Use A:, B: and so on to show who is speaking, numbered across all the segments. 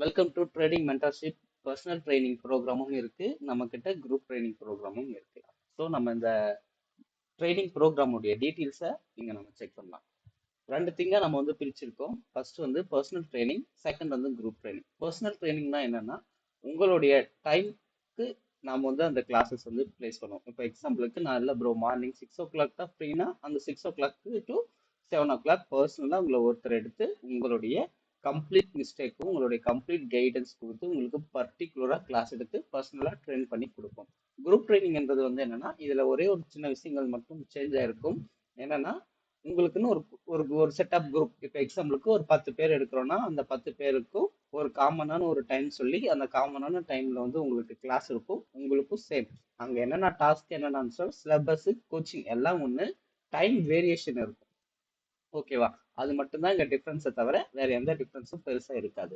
A: Welcome to trading mentorship. Personal training ப்ரோக்ராமும் இருக்கு, நம்ம கிட்ட குரூப் ட்ரைனிங் ப்ரோக்ராமும் இருக்கு. ஸோ நம்ம இந்த ட்ரைனிங் ப்ரோக்ராமுடைய டீட்டெயில்ஸை இங்கே நம்ம செக் பண்ணலாம். ரெண்டு திங்கா நம்ம வந்து பிரிச்சிருக்கோம். ஃபர்ஸ்ட் வந்து பர்சனல் ட்ரைனிங், செகண்ட் வந்து குரூப் ட்ரைனிங். பர்சனல் ட்ரைனிங்னா என்னன்னா, உங்களுடைய டைம்க்கு நாம வந்து அந்த கிளாஸஸ் வந்து பிளேஸ் பண்ணுவோம். இப்போ எக்ஸாம்பிளுக்கு நான் இல்லை ப்ரோ, மார்னிங் 6 o'clock தான் ஃப்ரீனா அந்த 6 o'clock டு 7 o'clock பர்சனலாக உங்களை ஒருத்தர் எடுத்து உங்களுடைய கம்ப்ளீட் மிஸ்டேக்கும் உங்களுடைய கம்ப்ளீட் கைடன்ஸ் கொடுத்து உங்களுக்கு பர்டிகுலராக கிளாஸ் எடுத்து பர்சனலாக ட்ரெயின் பண்ணி கொடுப்போம். குரூப் ட்ரைனிங்ன்றது வந்து என்னன்னா, இதுல ஒரே ஒரு சின்ன விஷயங்கள் மட்டும் சேஞ்ச் ஆயிருக்கும். என்னன்னா, உங்களுக்குன்னு ஒரு ஒரு ஒரு செட்டப் குரூப். இப்போ எக்ஸாம்பிளுக்கு ஒரு 10 பேர் எடுக்கிறோம்னா அந்த 10 பேருக்கும் ஒரு காமனான ஒரு டைம் சொல்லி அந்த காமனான டைம்ல வந்து உங்களுக்கு கிளாஸ் இருக்கும். உங்களுக்கும் சேம் அங்க என்னென்ன டாஸ்க், என்னென்ன சிலபஸ், கோச்சிங் எல்லாம் ஒன்று. டைம் வேரியேஷன் இருக்கும். ஓகேவா? அது மட்டும்தான் இங்க டிஃபரன்ஸை தவிர வேற எந்த டிஃபரன்ஸும் பெருசா இருக்காது.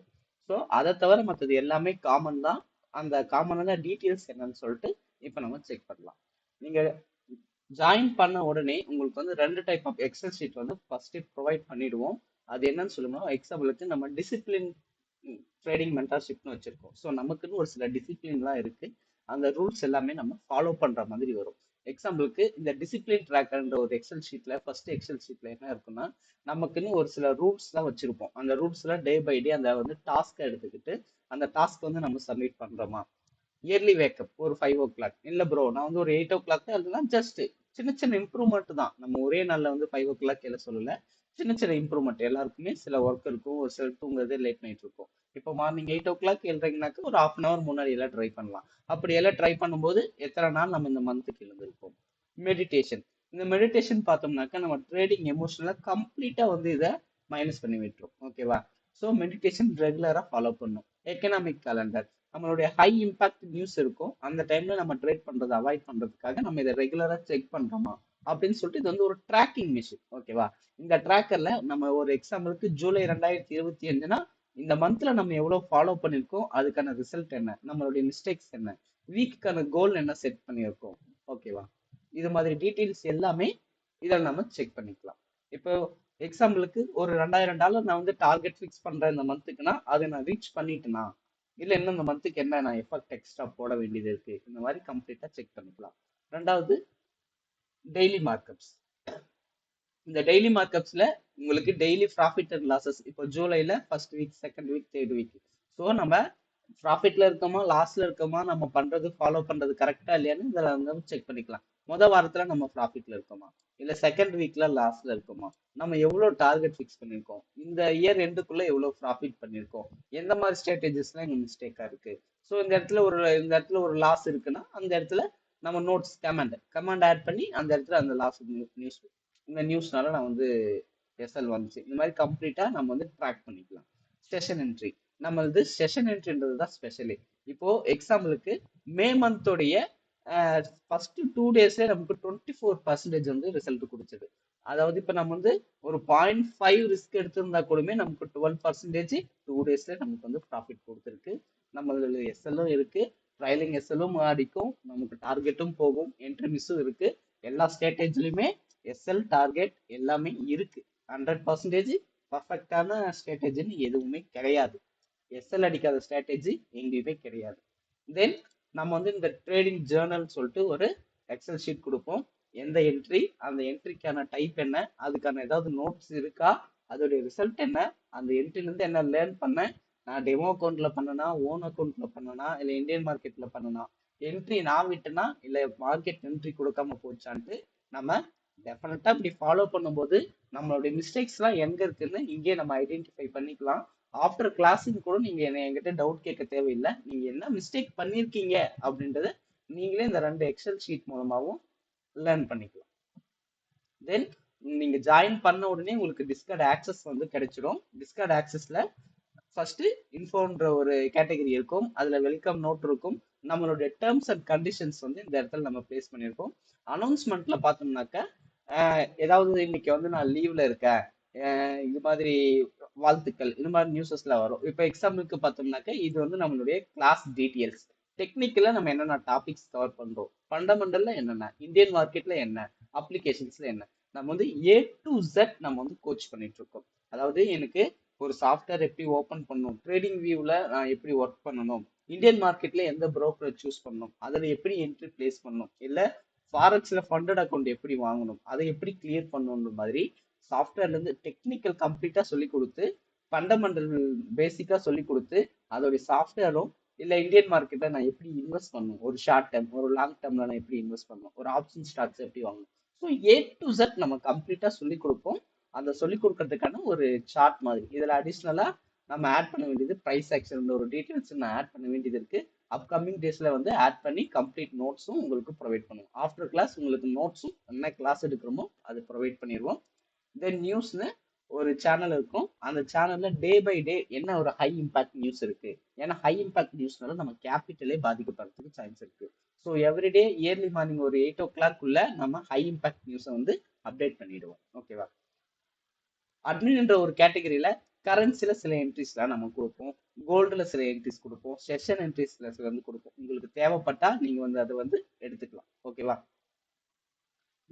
A: ஸோ அதை தவிர மற்றது எல்லாமே காமன் தான். அந்த காமனான டீட்டெயில்ஸ் என்னன்னு சொல்லிட்டு இப்போ நம்ம செக் பண்ணலாம். நீங்க ஜாயின் பண்ண உடனே உங்களுக்கு வந்து ரெண்டு டைப் ஆஃப் எக்ஸல் ஷீட் வந்து ஃபர்ஸ்ட் ப்ரொவைட் பண்ணிடுவோம். அது என்னன்னு சொல்லணும், எக்ஸாம்பிளுக்கு நம்ம டிசிப்ளின் ட்ரேடிங் மென்டர்ஷிப்னு வச்சிருக்கோம். ஸோ நமக்குன்னு ஒரு சில டிசிப்ளின்லாம் இருக்கு. அந்த ரூல்ஸ் எல்லாமே நம்ம ஃபாலோ பண்ற மாதிரி வரும். எக்ஸாம்பிளுக்கு இந்த டிசிப்ளின் ட்ராக்கர்ன்ற ஒரு எக்ஸல் ஷீட்ல ஃபர்ஸ்ட் எக்ஸல் ஷீட்ல என்ன இருக்குன்னா, நமக்குன்னு ஒரு சில ரூல்ஸ்லாம் வச்சிருப்போம். அந்த ரூல்ஸ்லாம் டே பை டே அந்த வந்து டாஸ்க்கை எடுத்துக்கிட்டு அந்த டாஸ்க் வந்து நம்ம சப்மிட் பண்றோமா. இயர்லி வேக்கப் ஒரு 5 o'clock இல்ல ப்ரோ, நான் வந்து ஒரு 8 o'clock தான் எழுதுனா ஜஸ்ட் சின்ன சின்ன இம்ப்ரூவ்மெண்ட் தான். நம்ம ஒரே நாள்ல வந்து 5 o'clock எழுத சொல்லல. சின்ன சின்ன இம்ப்ரூவ்மெண்ட். எல்லாருக்குமே சில ஒர்க் இருக்கும், ஒரு சில தூங்குறது லேட் நைட் இருக்கும். இப்போ மார்னிங் 8 o'clock எழுதுறீங்கனாக்க ஒரு ½ hour முன்னாடி எல்லாம் ட்ரை பண்ணலாம். அப்படி எல்லாம் ட்ரை பண்ணும்போது எத்தனை நாள் நம்ம இந்த மந்த்துக்கு எழுந்திருக்கோம். மெடிடேஷன். இந்த மெடிடேஷன் பார்த்தோம்னாக்கா நம்ம ட்ரேடிங் எமோஷனலா கம்ப்ளீட்டா வந்து இதை மைனஸ் பண்ணி விட்டுரும். ஓகேவா? ஸோ மெடிடேஷன் ரெகுலரா ஃபாலோ பண்ணும். Economic calendar. நம்மளுடைய ஹை இம்பாக்ட் நியூஸ் இருக்கும், அந்த டைம்ல நம்ம ட்ரேட் பண்றதை அவாய்ட் பண்றதுக்காக நம்ம இதை ரெகுலரா செக் பண்றோமா அப்படின்னு சொல்லிட்டு இது வந்து ஒரு ட்ராக்கிங் மிஷின். ஓகேவா? இந்த ட்ராக்கர்ல நம்ம ஒரு எக்ஸாம்பிளுக்கு ஜூலை 2025னா இந்த மந்த்ல நம்ம எவ்வளவு ஃபாலோ பண்ணிருக்கோம், அதுக்கான ரிசல்ட் என்ன, நம்மளுடைய மிஸ்டேக்ஸ் என்ன, வீக்குக்கான கோல் என்ன செட் பண்ணியிருக்கோம். ஓகேவா? இது மாதிரி டீட்டெயில்ஸ் எல்லாமே இதில் நம்ம செக் பண்ணிக்கலாம். இப்போ எக்ஸாம்பிளுக்கு ஒரு $2000 நான் வந்து டார்கெட் ஃபிக்ஸ் பண்றேன் இந்த மந்த்துக்குன்னா அதை நான் ரீச் பண்ணிட்டேனா, இல்ல இன்னும் இந்த மந்த்துக்கு என்ன நான் எஃபெக்ட் எக்ஸ்ட்ரா போட வேண்டியது இருக்கு, இந்த மாதிரி கம்ப்ளீட்டா செக் பண்ணிக்கலாம். ரெண்டாவது, டெய்லி மார்க்கப்ஸ். இந்த டெய்லி மார்க்கப்ஸ்ல உங்களுக்கு டெய்லி ப்ராஃபிட் அண்ட் லாசஸ். இப்போ ஜூலைல first week, second week, third week. So நம்ம ப்ராஃபிட்ல இருக்கோமா லாஸ்ல இருக்கோமா, நம்ம பண்றது ஃபாலோ பண்றது கரெக்டா இல்லையான்னு இதில் வந்து செக் பண்ணிக்கலாம். வாரத்துல நம்ம ப்ராஃபிட்ல இருக்கோமா, இல்ல செகண்ட் வீக்ல லாஸ்ட்ல இருக்கோமா, நம்ம எவ்வளவு டார்கெட் ஃபிக்ஸ் பண்ணிருக்கோம், இந்த இயர் எண்டுக்குள்ள எவ்வளவு ப்ராஃபிட் பண்ணிருக்கோம், எந்த மாதிரி ஸ்ட்ராட்டஜிஸ்லாம் இங்க மிஸ்டேக்கா இருக்கு. ஸோ இந்த இடத்துல ஒரு லாஸ் இருக்குன்னா அந்த இடத்துல நம்ம நோட்ஸ் கமாண்ட் ஆட் பண்ணி அந்த இடத்துல அந்த லாஸ் நியூஸ், இந்த நியூஸ்னால நான் வந்து எஸ்எல் வந்துச்சு, இந்த மாதிரி கம்ப்ளீட்டா நம்ம வந்து ட்ராக் பண்ணிக்கலாம். Session entry. நம்ம வந்து செஷன் என்ட்ரின்றது தான் ஸ்பெஷலி. இப்போ எக்ஸாம்பிளுக்கு மே மந்தோடைய ஃபர்ஸ்ட் 2 days நமக்கு 24% வந்து ரிசல்ட் கொடுத்தது. அதாவது இப்போ நம்ம வந்து ஒரு 0.5 ரிஸ்க் எடுத்திருந்தா கூடமே நமக்கு 12% 2 days நமக்கு வந்து ப்ராஃபிட் கொடுத்துருக்கு. நம்மள எஸ்எல்லும் இருக்கு, ட்ரைலிங் எஸ்எல்லும் அடிக்கும், நமக்கு டார்கெட்டும் போகும், என்ட்ரி மிஸ்ஸும் இருக்கு. எல்லா ஸ்ட்ராட்டஜிலுமே எஸ்எல் டார்கெட் எல்லாமே இருக்கு. 100% பர்ஃபெக்டான ஸ்ட்ராட்டஜின்னு எதுவுமே கிடையாது. எஸ்எல் அடிக்காத ஸ்ட்ராட்டஜி எங்கேயுமே கிடையாது. தென் நம்ம வந்து இந்த ட்ரேடிங் ஜேர்னல் சொல்லிட்டு ஒரு எக்ஸல் ஷீட் கொடுப்போம். எந்த என்ட்ரி, அந்த என்ட்ரிக்கான டைப் என்ன, அதுக்கான ஏதாவது நோட்ஸ் இருக்கா, அதோடைய ரிசல்ட் என்ன, அந்த என்ட்ரில இருந்து என்ன லேர்ன் பண்ணேன், நான் டெமோ அக்கௌண்ட்ல பண்ணனா, ஓன் அக்கௌண்ட்ல பண்ணனா, இல்ல இந்தியன் மார்க்கெட்ல பண்ணனா, என்ட்ரி நான் விட்டனா இல்ல மார்க்கெட் என்ட்ரி கொடுக்காம போச்சான்ட்டு நம்ம டெஃபினட்டா இப்படி ஃபாலோ பண்ணும்போது நம்மளுடைய மிஸ்டேக்ஸ் எல்லாம் எங்க இருக்குன்னு இங்கே நம்ம ஐடென்டிஃபை பண்ணிக்கலாம். ஆஃப்டர் கிளாஸிங் கூட நீங்க என்கிட்ட டவுட் கேட்க தேவையில்லை. நீங்க என்ன மிஸ்டேக் பண்ணிருக்கீங்க அப்படின்றத நீங்களே இந்த ரெண்டு எக்ஸல் ஷீட் மூலமாவும் லேர்ன் பண்ணிக்கலாம். தென் நீங்க ஜாயின் பண்ண உடனே உங்களுக்கு டிஸ்கார்ட் ஆக்சஸ் வந்து கிடைச்சிடும். டிஸ்கார்ட் ஆக்சஸ்ல ஃபர்ஸ்ட் இன்ஃபோன்ற ஒரு கேட்டகரி இருக்கும், அதுல வெல்கம் நோட் இருக்கும், நம்மளுடைய டேர்ம்ஸ் அண்ட் கண்டிஷன்ஸ் வந்து இந்த இடத்துல நம்ம பிளேஸ் பண்ணியிருக்கோம். அனௌன்ஸ்மெண்ட்ல பார்த்தோம்னாக்க ஏதாவது இன்னைக்கு வந்து நான் லீவ்ல இருக்கேன், இது மாதிரி வாழ்த்துக்கள், இந்த மாதிரி நியூஸஸ்ல வரும். இப்போ எக்ஸாம்பிளுக்கு பார்த்தோம்னாக்க இது வந்து நம்மளுடைய கிளாஸ் டீட்டெயில்ஸ். டெக்னிக்கலா நம்ம என்னென்ன டாபிக்ஸ் கவர் பண்றோம், ஃபண்டமெண்டல்ல என்னென்ன, இந்தியன் மார்க்கெட்ல என்ன, அப்ளிகேஷன்ஸ்ல என்ன, நம்ம வந்து A to Z நம்ம வந்து கோச் பண்ணிட்டு இருக்கோம். அதாவது எனக்கு ஒரு சாஃப்ட்வேர் எப்படி ஓபன் பண்ணணும், ட்ரேடிங் வியூவில் நான் எப்படி ஒர்க் பண்ணணும், இந்தியன் மார்க்கெட்ல எந்த broker சூஸ் பண்ணணும், அதில் எப்படி என்ட்ரி பிளேஸ் பண்ணணும், இல்லை ஃபாரெக்ஸ்ல ஃபண்டட் அக்கௌண்ட் எப்படி வாங்கணும், அதை எப்படி கிளியர் பண்ணணுன்ற மாதிரி சாஃப்ட்வேர்ல இருந்து டெக்னிக்கல் கம்ப்ளீட்டா சொல்லி கொடுத்து, ஃபண்டமெண்டல் பேசிக்கா சொல்லி கொடுத்து, அதோடைய சாஃப்ட்வேரும் இல்ல இந்தியன் மார்க்கெட்ல நான் எப்படி இன்வெஸ்ட் பண்ணணும், ஒரு ஷார்ட் டேர்ம் ஒரு லாங் டேர்ம்ல நான் எப்படி இன்வெஸ்ட் பண்ணணும், ஒரு ஆப்ஷன் ஸ்டாக்ஸ் எப்படி வாங்கணும். ஸோ A to Z நம்ம கம்ப்ளீட்டா சொல்லி கொடுப்போம். அந்த சொல்லி கொடுக்கறதுக்கான ஒரு சார்ட் மாதிரி இதுல அடிஷ்னலா நம்ம ஆட் பண்ண வேண்டியது ப்ரைஸ் ஆக்ஷன் ஒரு டீடைல்ஸ் நான் ஆட் பண்ண வேண்டியது இருக்கு. அப்கமிங் டேஸ்ல வந்து ஆட் பண்ணி கம்ப்ளீட் நோட்ஸும் உங்களுக்கு ப்ரொவைட் பண்ணுவோம். ஆஃப்டர் கிளாஸ் உங்களுக்கு நோட்ஸும் என்ன கிளாஸ் எடுக்கிறோமோ அது ப்ரொவைட் பண்ணிடுவோம். தென் நியூஸ்னு ஒரு சேனல் இருக்கும். அந்த சேனல்ல டே பை டே என்ன ஒரு ஹை இம்பாக்ட் நியூஸ் இருக்கு. ஏன்னா ஹை இம்பாக்ட் நியூஸ்னால நம்ம கேபிட்டலே பாதிக்கப்படுறதுக்கு சான்ஸ் இருக்கு. ஸோ எவ்ரிடே இயர்லி மார்னிங் ஒரு 8 o'clock நம்ம ஹை இம்பாக்ட் நியூஸை வந்து அப்டேட் பண்ணிடுவோம். ஓகேவா. அட்மின்ன்ற ஒரு கேட்டகரியில கரன்சில சில என்ட்ரிஸ்லாம் நம்ம கொடுப்போம், கோல்டுல சில என்ட்ரிஸ் கொடுப்போம், செஷன் என்ட்ரிஸ்ல சில வந்து கொடுப்போம். உங்களுக்கு தேவைப்பட்டா நீங்க வந்து அதை வந்து எடுத்துக்கலாம். ஓகேவா.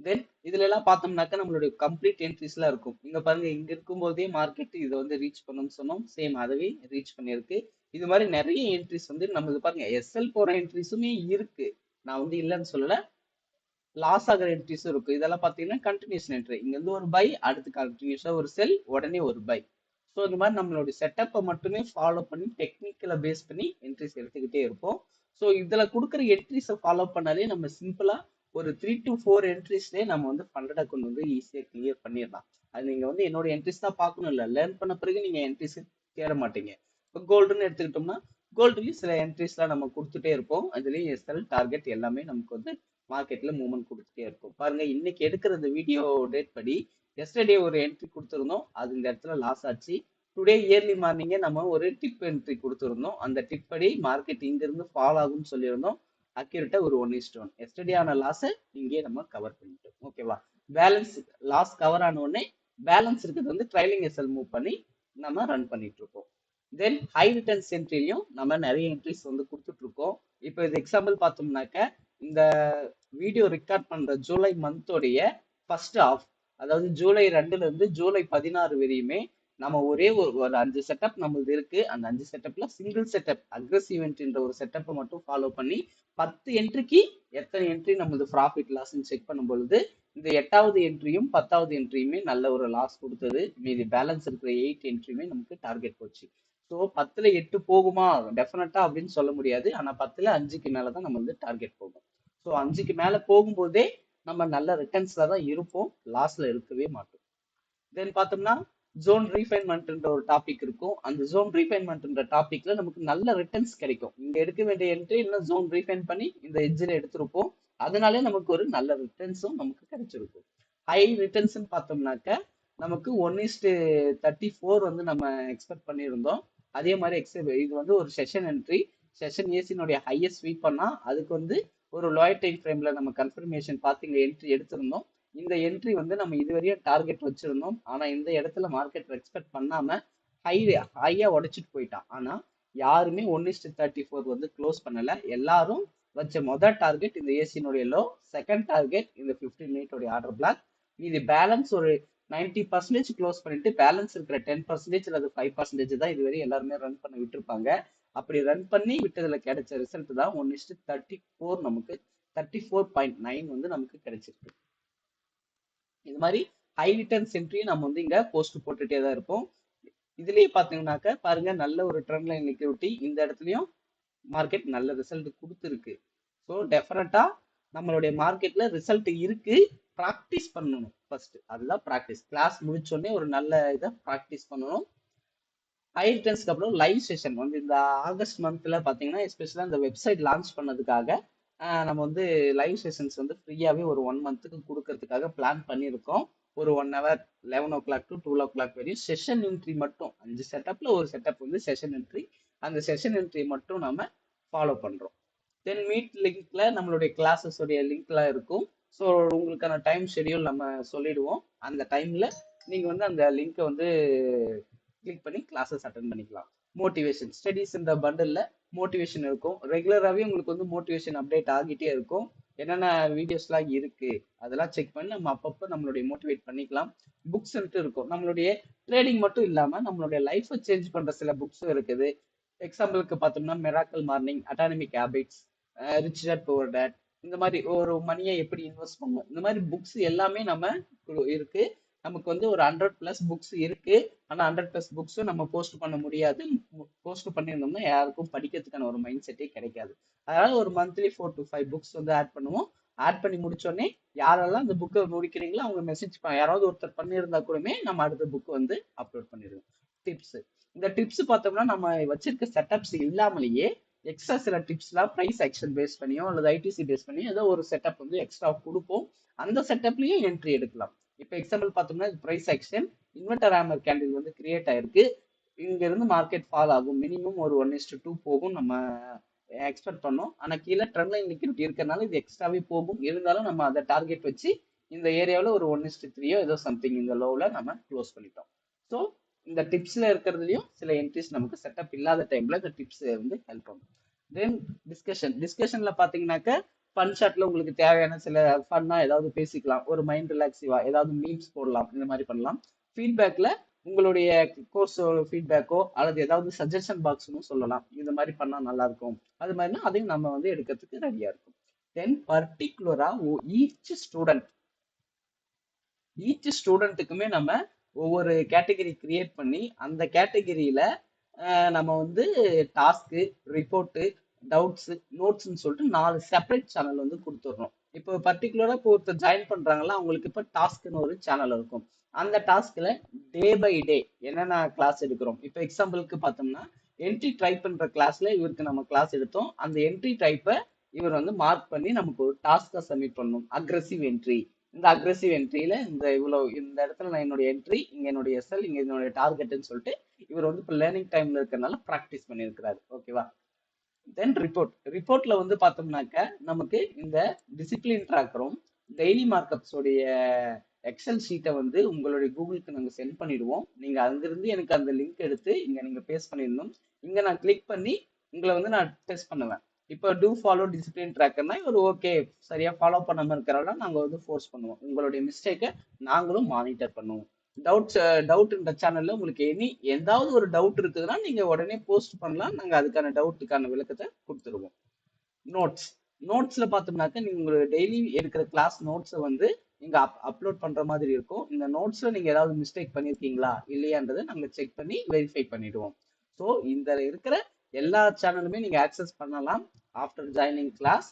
A: தென் இதுல எல்லாம் பார்த்தோம்னாக்கா நம்மளுடைய கம்ப்ளீட் என்ட்ரிஸ்லாம் இருக்கும். இங்க பாருங்க, இங்க இருக்கும்போதே மார்க்கெட் இதை வந்து ரீச் பண்ணணும்னு சொன்னோம். சேம் அதவே ரீச் பண்ணியிருக்கு. இது மாதிரி நிறைய என்ட்ரிஸ் வந்து நம்ம பாருங்க எஸ்எல் போற என்ட்ரிஸுமே இருக்கு. நான் வந்து இல்லைன்னு சொல்லல, லாஸ் ஆகிற என்ட்ரிஸும் இருக்கு. இதெல்லாம் பார்த்தீங்கன்னா கண்டினியூஷன் என்ட்ரி. இங்க இருந்து ஒரு பை, அடுத்து கண்டினியூஸா ஒரு செல், உடனே ஒரு பை. ஸோ இந்த மாதிரி நம்மளுடைய செட்டப்பை மட்டுமே ஃபாலோ பண்ணி டெக்னிக்கலை பேஸ் பண்ணி என்ட்ரிஸ் எடுத்துக்கிட்டே இருப்போம். ஸோ இதுல கொடுக்குற என்ட்ரிஸை ஃபாலோ பண்ணாலே நம்ம சிம்பிளா ஒரு 3 to 4 என்ட்ரிஸ்லேயே நம்ம வந்து ஃபண்டட் அக்கௌண்ட் வந்து ஈஸியாக கிளியர் பண்ணிடலாம். அது நீங்க வந்து என்னோட என்ட்ரிஸ் தான் பார்க்கணும் இல்லை, லேர்ன் பண்ண பிறகு நீங்க என்ட்ரிஸ் தேட மாட்டீங்க. இப்போ கோல்டுன்னு எடுத்துக்கிட்டோம்னா கோல்டுலயும் சில என்ட்ரிஸ்லாம் நம்ம கொடுத்துட்டே இருப்போம். அதுலயும் எஸ்எல் டார்கெட் எல்லாமே நமக்கு வந்து மார்க்கெட்ல மூவ்மெண்ட் கொடுத்துட்டே இருக்கும். பாருங்க, இன்னைக்கு எடுக்கிற இந்த வீடியோ டேட் படி எஸ்டர்டே ஒரு என்ட்ரி கொடுத்துருந்தோம், அது இந்த இடத்துல லாஸ் ஆச்சு. டுடே இயர்லி மார்னிங்கே நம்ம ஒரு டிப் என்ட்ரி கொடுத்துருந்தோம். அந்த டிப் படி மார்க்கெட் இங்க இருந்து ஃபால் ஆகும்னு சொல்லியிருந்தோம். அக்யூரேட்டா ஒரு 1:1. எஸ்டர்டே ஆன லாஸை இங்கே நம்ம கவர் பண்ணிட்டோம். ஓகேவா. பேலன்ஸ் லாஸ் கவர் ஆன உடனே பேலன்ஸ் இருக்கிறது வந்து ட்ரைலிங் எஸ்எல் மூவ் பண்ணி நம்ம ரன் பண்ணிட்டு இருக்கோம். தென் ஹை ரிட்டர்ன்ஸ் என்ட்ரிலையும் நம்ம நிறைய என்ட்ரிஸ் வந்து கொடுத்துட்டு இருக்கோம். இப்போ இது எக்ஸாம்பிள் பார்த்தோம்னாக்க இந்த வீடியோ ரெக்கார்ட் பண்ற ஜூலை மந்தோடைய ஃபர்ஸ்ட் ஆஃப், அதாவது ஜூலை 2ல இருந்து ஜூலை 16 வரையுமே நம்ம ஒரே ஒரு 5 செட்டப் நம்மளுது இருக்கு. அந்த 5 செட்டப்ல சிங்கிள் செட்டப் அக்ரெசிவ் என்ட்ரின்ற ஒரு செட்டப்பை மட்டும் ஃபாலோ பண்ணி 10 என்ட்ரிக்கு எத்தனை என்ட்ரி நம்மளது ப்ராஃபிட் லாஸ்ன்னு செக் பண்ணும் பொழுது இந்த 8வது என்ட்ரியும் 10வது என்ட்ரியுமே நல்ல ஒரு லாஸ் கொடுத்தது. மீதி பேலன்ஸ் இருக்கிற 8 என்ட்ரியுமே நமக்கு டார்கெட் போச்சு. ஸோ 10ல 8 போகுமா டெஃபினட்டா அப்படின்னு சொல்ல முடியாது. ஆனா 10ல 5க்கு மேலதான் நம்ம வந்து டார்கெட் போகும். ஸோ 5க்கு மேல போகும்போதே நம்ம நல்ல ரிட்டர்ன்ஸ்ல தான் இருப்போம், லாஸ்ல இருக்கவே மாட்டோம். தென் பார்த்தோம்னா ஜோன் ரீஃபைன்மெண்ட்ன்ற ஒரு டாபிக் இருக்கும். அந்த ஜோன் ரீஃபைன்மெண்ட்ன்ற டாபிக்ல நமக்கு நல்ல ரிட்டர்ன்ஸ் கிடைக்கும். இங்க எடுக்க வேண்டிய என்ட்ரி இன்னும் ஜோன் ரீஃபைன் பண்ணி இந்த எட்ஜில் எடுத்திருப்போம். அதனாலே நமக்கு ஒரு நல்ல ரிட்டர்ன்ஸும் நமக்கு கிடைச்சிருக்கும். ஹை ரிட்டர்ன்ஸ் பார்த்தோம்னாக்க நமக்கு 1:34 வந்து நம்ம எக்ஸ்பெக்ட் பண்ணியிருந்தோம். அதே மாதிரி இது வந்து ஒரு செஷன் என்ட்ரி. செஷன் ஏசினுடைய ஹையஸ்ட் ஸ்வீப் பண்ணா அதுக்கு வந்து ஒரு லோயர் டைம் ஃப்ரேம்ல நம்ம கன்ஃபர்மேஷன் பார்த்து இங்க என்ட்ரி எடுத்திருந்தோம். இந்த என்ட்ரி வந்து நம்ம இதுவரையும் டார்கெட் வச்சிருந்தோம். ஆனா இந்த இடத்துல மார்க்கெட் எக்ஸ்பெக்ட் பண்ணாம ஹையா உடைச்சிட்டு போயிட்டான். ஆனா யாருமே 1:34 வந்து க்ளோஸ் பண்ணல. எல்லாரும் வச்ச மொதல் டார்கெட் இந்த ஏசியினுடைய லோ, செகண்ட் டார்கெட் இந்த 15 மினிட்டோட ஆர்டர் பிளாக். இது பேலன்ஸ் ஒரு 90% க்ளோஸ் பண்ணிட்டு பேலன்ஸ் இருக்கிற 10% அல்லது 5% தான் இதுவரை எல்லாருமே ரன் பண்ண விட்டுருப்பாங்க. அப்படி ரன் பண்ணி விட்டதுல கிடைச்ச ரிசல்ட் தான் 1:34 நமக்கு 34.9 வந்து நமக்கு கிடைச்சிருக்கு. இது மாதிரி ஹை ரிட்டர்ன் என்ட்ரியும் நம்ம வந்து இங்க போஸ்ட் போட்டுட்டே தான் இருப்போம். இதுலயே பாத்தீங்கன்னாக்க பாருங்க, நல்ல ஒரு ட்ரெண்ட் லைன் லிக்விடிட்டி இந்த இடத்துலயும் மார்க்கெட் நல்ல ரிசல்ட் கொடுத்துருக்கு. ஸோ டெஃபினட்டா நம்மளுடைய மார்க்கெட்ல ரிசல்ட் இருக்கு. ப்ராக்டிஸ் பண்ணணும் ஃபர்ஸ்ட், அதுதான் ப்ராக்டிஸ். கிளாஸ் முடிச்சோடனே ஒரு நல்ல இதை ப்ராக்டிஸ் பண்ணணும். ஹை ரிட்டர்ன்ஸ்க்கு அப்புறம் லைவ் செஷன் வந்து இந்த ஆகஸ்ட் மந்த்ல பாத்தீங்கன்னா எஸ்பெஷலா இந்த வெப்சைட் லான்ச் பண்ணதுக்காக நம்ம வந்து லைவ் செஷன்ஸ் வந்து ஃப்ரீயாவே ஒரு 1 மந்த்துக்கு கொடுக்கறதுக்காக பிளான் பண்ணியிருக்கோம். ஒரு 1 hour 11 o'clock to 12 o'clock வரையும் செஷன் என்ட்ரி மட்டும் 5 செட்டப்ல ஒரு செட்டப் வந்து செஷன் என்ட்ரி. அந்த செஷன் என்ட்ரி மட்டும் நம்ம ஃபாலோ பண்றோம். தென் மீட் லிங்க்ல நம்மளுடைய கிளாஸஸ் உடைய லிங்க்லாம் இருக்கும். ஸோ உங்களுக்கான டைம் ஷெடியூல் நம்ம சொல்லிடுவோம். அந்த டைம்ல நீங்க வந்து அந்த லிங்கை வந்து கிளிக் பண்ணி கிளாஸஸ் அட்டன் பண்ணிக்கலாம். மோட்டிவேஷன் ஸ்டடிஸ் இந்த பண்டல்ல மோட்டிவேஷன் இருக்கும். ரெகுலராகவே உங்களுக்கு வந்து மோட்டிவேஷன் அப்டேட் ஆகிட்டே இருக்கும். என்னென்ன வீடியோஸ்லாம் இருக்கு அதெல்லாம் செக் பண்ணி நம்ம அப்பப்போ நம்மளுடைய மோட்டிவேட் பண்ணிக்கலாம். புக்ஸ் இருக்கும். நம்மளுடைய ட்ரேடிங் மட்டும் இல்லாம நம்மளுடைய லைஃப்பை சேஞ்ச் பண்ற சில புக்ஸும் இருக்குது. எக்ஸாம்பிளுக்கு பார்த்தோம்னா miracle morning, autonomic habits, rich dad poor dad, இந்த மாதிரி ஒரு மணியை எப்படி இன்வெஸ்ட் பண்ணணும், இந்த மாதிரி புக்ஸ் எல்லாமே நம்ம இருக்கு. நமக்கு வந்து ஒரு 100+ புக்ஸ் இருக்கு. ஆனா 100+ புக்ஸும் நம்ம போஸ்ட் பண்ண முடியாது. போஸ்ட் பண்ணியிருந்தோம்னா யாருக்கும் படிக்கிறதுக்கான ஒரு மைண்ட் செட்டே கிடைக்காது. அதனால ஒரு மந்த்லி 4 to 5 புக்ஸ் வந்து ஆட் பண்ணுவோம். ஆட் பண்ணி முடிச்சோடனே யாரெல்லாம் இந்த புக்கை முடிக்கிறீங்களோ அவங்க மெசேஜ் யாராவது ஒருத்தர் பண்ணியிருந்தா கூடமே நம்ம அடுத்த புக் வந்து அப்லோட் பண்ணிடுவோம். டிப்ஸ், இந்த டிப்ஸ் பார்த்தோம்னா நம்ம வச்சிருக்க செட்டப்ஸ் இல்லாமலேயே எக்ஸ்ட்ரா சில டிப்ஸ்லாம் ப்ரைஸ் ஆக்ஷன் பேஸ் பண்ணியோ அல்லது ஐடிசி பேஸ் பண்ணி ஏதோ ஒரு செட்டப் வந்து எக்ஸ்ட்ரா கொடுப்போம். அந்த செட்டப்லயும் என்ட்ரி எடுக்கலாம். இப்போ எக்ஸாம்பிள் பார்த்தோம்னா price action inverted hammer candle வந்து கிரியேட் ஆயிருக்கு. இங்க இருந்து மார்க்கெட் ஃபால் ஆகும். மினிமம் ஒரு 1:2 போகும் நம்ம எக்ஸ்பெக்ட் பண்ணோம். ஆனா கீழே ட்ரெண்ட் லைன் லிக்விடிட்டி இருக்கிறதுனால இது எக்ஸ்ட்ராவே போகும். இருந்தாலும் நம்ம அதை டார்கெட் வச்சு இந்த ஏரியாவில் ஒரு 1:3 ஏதோ சம்திங் இந்த லோவில் நம்ம க்ளோஸ் பண்ணிட்டோம். ஸோ இந்த டிப்ஸ்ல இருக்கிறதுலையும் சில என்ட்ரிஸ் நமக்கு செட்டப் இல்லாத டைம்ல இந்த டிப்ஸ் வந்து ஹெல்ப் பண்ணும். தென் டிஸ்கஷன்ல பாத்தீங்கன்னாக்க ஃபன் ஷாட்ல உங்களுக்கு தேவையான சில ஃபன்னா ஏதாவது பேசிக்கலாம். ஒரு மைண்ட் ரிலாக்ஸிவா ஏதாவது மீம்ஸ் போடலாம். இந்த மாதிரி பண்ணலாம். ஃபீட்பேக்ல உங்களுடைய கோர்ஸ் ஃபீட்பேக்கோ அல்லது ஏதாவது சஜஷன் பாக்ஸ்னு சொல்லலாம். இந்த மாதிரி பண்ணா நல்லா இருக்கும். அது மாதிரினா அதையும் நம்ம வந்து எடுக்கிறதுக்கு ரெடியா இருக்கும். தென் பர்டிகுலரா ஈச் ஸ்டூடெண்ட்டுக்குமே நம்ம ஒவ்வொரு கேட்டகரி கிரியேட் பண்ணி அந்த கேட்டகரியில நம்ம வந்து டாஸ்க்கு, ரிப்போர்ட்டு, டவுட்ஸு, நோட்ஸ்ன்னு சொல்லிட்டு 4 செப்பரேட் சேனல் வந்து கொடுத்துட்றோம். இப்போ பர்டிகுலராக இப்போ ஒருத்தர் ஜாயின் பண்ணுறாங்களா அவங்களுக்கு இப்போ டாஸ்க்குன்னு ஒரு சேனல் இருக்கும். அந்த டாஸ்கில் டே பை டே என்னென்ன கிளாஸ் எடுக்கிறோம். இப்போ எக்ஸாம்பிளுக்கு பார்த்தோம்னா என்ட்ரி டைப் பண்ணுற கிளாஸில் இவருக்கு நம்ம கிளாஸ் எடுத்தோம். அந்த என்ட்ரி டைப்பை இவர் வந்து மார்க் பண்ணி நமக்கு ஒரு டாஸ்க்காக சப்மிட் பண்ணணும். அக்ரெசிவ் என்ட்ரி, இந்த அக்ரெசிவ் என்ட்ரியில இந்த இடத்துல நான் என்னுடைய என்ட்ரி, இங்க என்னுடைய எஸ்எல், இங்க என்னுடைய டார்கெட்னு சொல்லிட்டு இவர் வந்து இப்போ லேர்னிங் டைம்ல இருக்கிறனால ப்ராக்டிஸ் பண்ணியிருக்கிறாரு. ஓகேவா? தென் ரிப்போர்ட்ல வந்து பார்த்தோம்னாக்க நமக்கு இந்த டிசிப்ளின் ட்ராக்கரும் டெய்லி மார்க்கப்ஸ் உடைய எக்ஸல் ஷீட்டை வந்து உங்களுடைய கூகுளுக்கு நாங்கள் சென்ட் பண்ணிடுவோம். நீங்க அங்கிருந்து எனக்கு அந்த லிங்க் எடுத்து இங்க நீங்க பேஸ்ட் பண்ணிடணும். இங்க நான் கிளிக் பண்ணி உங்களை வந்து நான் டெஸ்ட் பண்ணுவேன். இப்போ டூ ஃபாலோ டிசிப்ளின் ட்ராக்கர்னா இவர் ஓகே சரியா ஃபாலோ பண்ணாம இருக்கிறாரா நாங்கள் வந்து ஃபோர்ஸ் பண்ணுவோம். உங்களுடைய மிஸ்டேக்கை நாங்களும் மானிட்டர் பண்ணுவோம். டவுட் இந்த சேனல்ல உங்களுக்கு ஏதாவது ஒரு டவுட் இருக்குதுன்னா நீங்க உடனே போஸ்ட் பண்ணலாம். நாங்க அதுக்கான டவுட்டுக்கான விளக்கத்தை கொடுத்துருவோம். நோட்ஸ்ல பார்த்தோம்னாக்க நீங்க உங்களோட டெய்லி எடுக்கிற கிளாஸ் நோட்ஸை வந்து நீங்க அப்லோட் பண்ற மாதிரி இருக்கும். இந்த நோட்ஸ்ல நீங்க ஏதாவது மிஸ்டேக் பண்ணிருக்கீங்களா இல்லையான்றதை நாங்க செக் பண்ணி வெரிஃபை பண்ணிடுவோம். ஸோ இந்த இருக்கிற எல்லா சேனலுமே நீங்க ஆக்சஸ் பண்ணலாம் ஆஃப்டர் ஜாயினிங் கிளாஸ்.